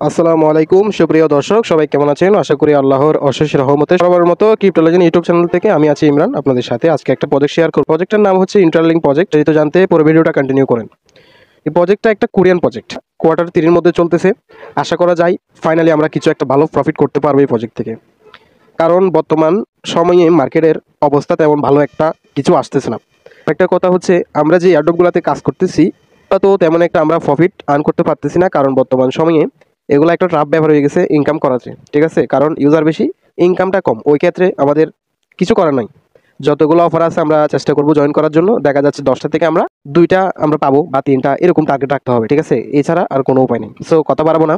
আসসালামু আলাইকুম সুপ্রিয় দর্শক, সবাই কেমন আছেন? আশা করি আল্লাহর অশেষ রহমতে সবার মতো ক্রিপ্টোলজি ইউটিউব চ্যানেল থেকে আমি আছি ইমরান, আপনাদের সাথে আজকে একটা প্রজেক্ট শেয়ার করব। প্রজেক্টের নাম হচ্ছে ইন্টারলিঙ্ক প্রজেক্ট। যেহেতু জানতে পুরো ভিডিওটা কন্টিনিউ করেন। এই প্রজেক্টটা একটা কোরিয়ান প্রজেক্ট, কোয়ার্টার 3-এর মধ্যে চলতেছে। আশা করা যায় ফাইনালি আমরা কিছু একটা ভালো প্রফিট করতে পারবো এই প্রজেক্ট থেকে, কারণ বর্তমান সময়ে মার্কেটের অবস্থা তেমন ভালো একটা কিছু আসতেছে না। একটা কথা হচ্ছে, আমরা যে এয়ারড্রপগুলোতে কাজ করতেছি তো তেমন একটা আমরা প্রফিট আর্ন করতে পারতেছি না, কারণ বর্তমান সময়ে এগুলো একটা ট্রাপ ব্যাপার হয়ে গেছে ইনকাম করাতে। ঠিক আছে, কারণ ইউজার বেশি, ইনকামটা কম। ওই ক্ষেত্রে আমাদের কিছু করার নাই। যতগুলো অফার আছে আমরা চেষ্টা করব জয়েন করার জন্য। দেখা যাচ্ছে 10টা থেকে আমরা 2টা আমরা পাবো বা 3টা, এরকম টার্গেট রাখতে হবে। ঠিক আছে, এছাড়া আর কোনো উপায় নেই। সো কথা বাড়াবো না,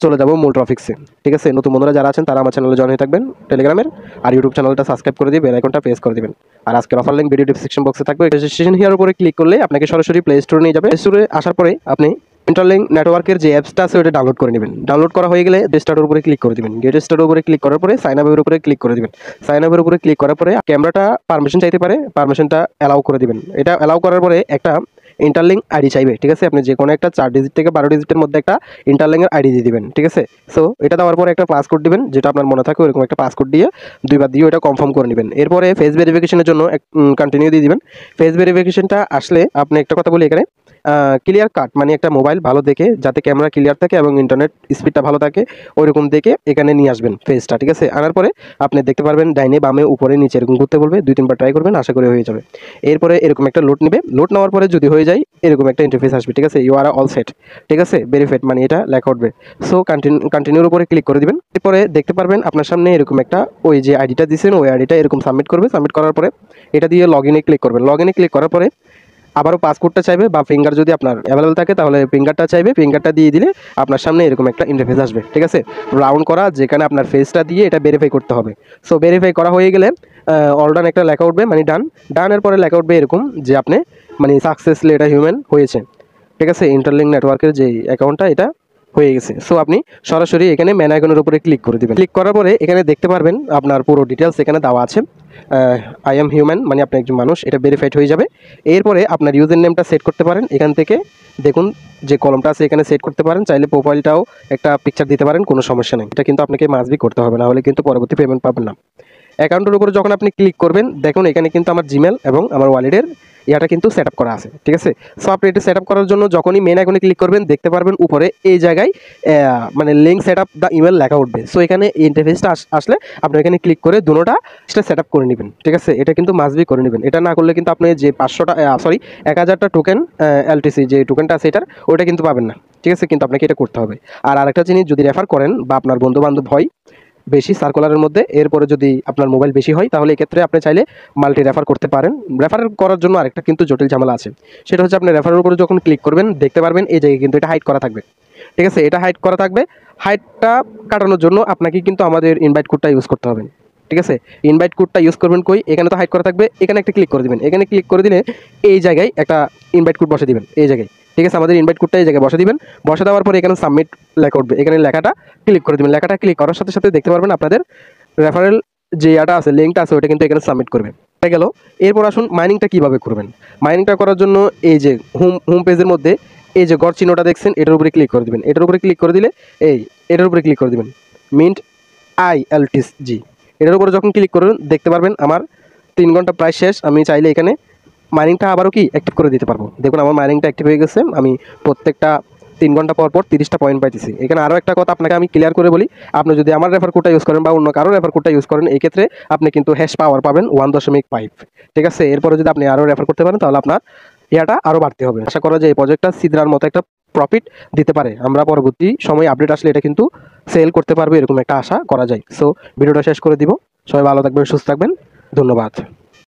চলে যাবো মূল টপিক্সে। ঠিক আছে, নতুন বন্ধুরা যারা আছেন তারা আমার চ্যানেলে জয়েন হয়ে থাকবেন টেলিগ্রামের, আর ইউটিউব চ্যানেলটা সাবস্ক্রাইব করে দিয়ে বেল আইকনটা প্রেস করে দিবেন। আর আজকের অফার লিঙ্ক ভিডিও ডেসক্রিপশন বক্সে থাকবে। রেজিস্ট্রেশন হিয়ার উপরে ক্লিক করলে আপনাকে সরাসরি প্লে স্টোরে নিয়ে যাবে। প্লে স্টোরে আসার পরে আপনি ইন্টারলিঙ্ক নেটওয়ার্কের যে অ্যাপসটা আছে ওটা ডাউনলোড করে নেবেন। ডাউনলোড করা হয়ে গেলে গেট স্টার্টের উপরে ক্লিক করে দিবেন। গেট স্টার্টের উপরে ক্লিক করার পরে সাইন আপের উপরে ক্লিক করে দিবেন। সাইন আপের উপরে ক্লিক করার পরে ক্যামেরাটা পারমিশন চাইতে পারে, পারমিশনটা অ্যালাউ করে দিবেন। এটা অ্যালাউ করার পরে একটা ইন্টারলিঙ্ক আইডি চাইবে। ঠিক আছে, আপনি যে কোনো একটা 4 ডিজিট থেকে 12 ডিজিটের মধ্যে একটা ইন্টারলিঙ্কের আইডি দিয়ে দিবেন। ঠিক আছে, সো এটা দেওয়ার পরে একটা পাসকোড দিবেন, যেটা আপনার মনে থাকে ওইরকম একটা পাসকোড দিয়ে 2বার দিয়ে ওটা কনফার্ম করে নেবেন। এরপরে ফেস ভেরিফিকেশনের জন্য কন্টিনিউ দিয়ে দিবেন। ফেস ভেরিফিকেশনটা আসলে আপনি একটা কথা বলি এখানে, ক্লিয়ার কাট মানে একটা মোবাইল ভালো দেখে, যাতে ক্যামেরা ক্লিয়ার থাকে এবং ইন্টারনেট স্পিডটা ভালো থাকে, ওইরকম দেখে এখানে নিয়ে আসবেন ফেসটা। ঠিক আছে, আনার পরে আপনি দেখতে পারবেন ডাইনে বামে উপরে নিচে এরকম ঘুরতে বলবে। 2-3বার ট্রাই করবেন, আশা করি হয়ে যাবে। এরপরে এরকম একটা লোড নেবে। লোড নেওয়ার পরে যদি হয়ে যায় এরকম একটা ইন্টারফেস আসবে। ঠিক আছে, ইউ আর অল সেট। ঠিক আছে, ভেরিফাইড মানে এটা লেখা উঠবে। সো কন্টিনিউর উপরে ক্লিক করে দিবেন। এরপরে দেখতে পারবেন আপনার সামনে এরকম একটা, ওই যে আইডিটা দিয়েছেন ওই আইডিটা এরকম সাবমিট করবে। সাবমিট করার পরে এটা দিয়ে লগ ইনে ক্লিক করবেন। লগ ইনে ক্লিক করার পরে আবারও পাসপোর্টটা চাইবে, বা ফিঙ্গার যদি আপনার অ্যাভেলেবল থাকে তাহলে ফিঙ্গারটা চাইবে। ফিঙ্গারটা দিয়ে দিলে আপনার সামনে এরকম একটা ইন্টারফেস আসবে। ঠিক আছে, রাউন্ড করা, যেখানে আপনার ফেসটা দিয়ে এটা ভেরিফাই করতে হবে। সো ভেরিফাই করা হয়ে গেলে অল ডান একটা লেখা উঠবে, মানে ডান। ডানের পরে লেখা উঠবে এরকম যে আপনি মানে সাকসেসলি এটা হিউম্যান হয়েছে। ঠিক আছে, ইন্টারলিঙ্ক নেটওয়ার্কের যে অ্যাকাউন্টটা এটা হয়ে গেছে। সো আপনি সরাসরি এখানে ম্যান আইকনের উপরে ক্লিক করে দেবেন। ক্লিক করার পরে এখানে দেখতে পারবেন আপনার পুরো ডিটেলস এখানে দেওয়া আছে। আই এম হিউম্যান মানে আপনি একজন মানুষ, এটা ভেরিফাইড হয়ে যাবে। এরপরে আপনার ইউজার নেমটা সেট করতে পারেন। এখান থেকে দেখুন যে কলমটা আছে এখানে সেট করতে পারেন। চাইলে প্রোফাইলটাও একটা পিকচার দিতে পারেন, কোনো সমস্যা নেই। এটা কিন্তু আপনাকে মাস্ট বি করতে হবে, না হলে কিন্তু পরবর্তী পেমেন্ট পাবেন না। অ্যাকাউন্টের উপরে যখন আপনি ক্লিক করবেন, দেখুন এখানে কিন্তু আমার জিমেল এবং আমার ওয়ালেটের ইয়াটা কিন্তু সেট আপ করা আছে। ঠিক আছে, সো আপনি এটা সেট আপ করার জন্য যখনই মেন আইকনে ক্লিক করবেন দেখতে পারবেন উপরে এই জায়গায় মানে link set up the email লেখা উঠবে। সো এখানে ইন্টারফেসটা আসলে আপনি এখানে ক্লিক করে দুটোটা সেটা সেট আপ করে নেবেন। ঠিক আছে, এটা কিন্তু মাস্ট বি করে নেবেন। এটা না করলে কিন্তু আপনি যে 1000টা টোকেন এলটিসি যে টোকেনটা আছে এটার, ওইটা কিন্তু পাবেন না। ঠিক আছে, কিন্তু আপনাকে এটা করতে হবে। আর আরেকটা জিনিস, যদি রেফার করেন বা আপনার বন্ধু বান্ধব হয় বেশি সার্কুলারের মধ্যে, এরপরে যদি আপনার মোবাইল বেশি হয় তাহলে এক্ষেত্রে আপনি চাইলে মাল্টি রেফার করতে পারেন। রেফার করার জন্য আরেকটা কিন্তু জটিল ঝামেলা আছে, সেটা হচ্ছে আপনি রেফারের উপরে যখন ক্লিক করবেন দেখতে পারবেন এই জায়গায় কিন্তু এটা হাইড করা থাকবে। ঠিক আছে, এটা হাইড করা থাকবে। হাইডটা কাটানোর জন্য আপনাকে কিন্তু আমাদের ইনভাইট কোডটা ইউজ করতে হবে। ঠিক আছে, ইনভাইট কোডটা ইউজ করবেন কই, এখানে তো হাইড করা থাকবে, এখানে একটা ক্লিক করে দিবেন। এখানে ক্লিক করে দিলে এই জায়গায় একটা ইনভাইট কোড বসে দিবেন এই জায়গায়। ঠিক আছে, আমাদের ইনভাইট কোডটা এই জায়গায় বসে দিবেন। বসে দেওয়ার পরে এখানে সাবমিট লেখা উঠবে, এখানে লেখাটা ক্লিক করে দিবেন। লেখাটা ক্লিক করার সাথে সাথে দেখতে পারবেন আপনাদের রেফারেল যে ইয়াটা আছে, লিঙ্কটা আছে, ওটা কিন্তু এখানে সাবমিট করবে। এটা গেল। এরপর আসুন মাইনিংটা কীভাবে করবেন। মাইনিংটা করার জন্য এই যে হোম পেজের মধ্যে এই যে গড় চিহ্নটা দেখছেন, এটার উপরে ক্লিক করে দিবেন। এটার উপরে ক্লিক করে দিলে এটার উপরে ক্লিক করে দিবেন, মিন্ট ILTG। এটার উপরে যখন ক্লিক করবেন দেখতে পারবেন আমার 3 ঘন্টা প্রায় শেষ। আমি চাইলে এখানে মাইনিংটা আবারও কি অ্যাক্টিভ করে দিতে পারবো। দেখুন আমার মাইনিংটা অ্যাক্টিভ হয়ে গেছে। আমি প্রত্যেকটা 3 ঘন্টা পর 30টা পয়েন্ট পাইতেছি। এখানে আরও একটা কথা আপনাকে আমি ক্লিয়ার করে বলি, আপনি যদি আমার রেফার কোডটা ইউজ করেন বা অন্য কারো রেফার কোডটা ইউজ করেন, এই ক্ষেত্রে আপনি কিন্তু হ্যাশ পাওয়ার পাবেন 1.5। ঠিক আছে, এরপরে যদি আপনি আরও রেফার করতে পারেন তাহলে আপনার ইয়াটা আরও বাড়তে হবে। আশা করা যায় এই প্রজেক্টটা সিদ্রার মতো একটা প্রফিট দিতে পারে। আমরা পরবর্তী সময় আপডেট আসলে এটা কিন্তু সেল করতে পারবে, এরকম একটা আশা করা যায়। সো ভিডিওটা শেষ করে দিব। সবাই ভালো থাকবেন, সুস্থ থাকবেন, ধন্যবাদ।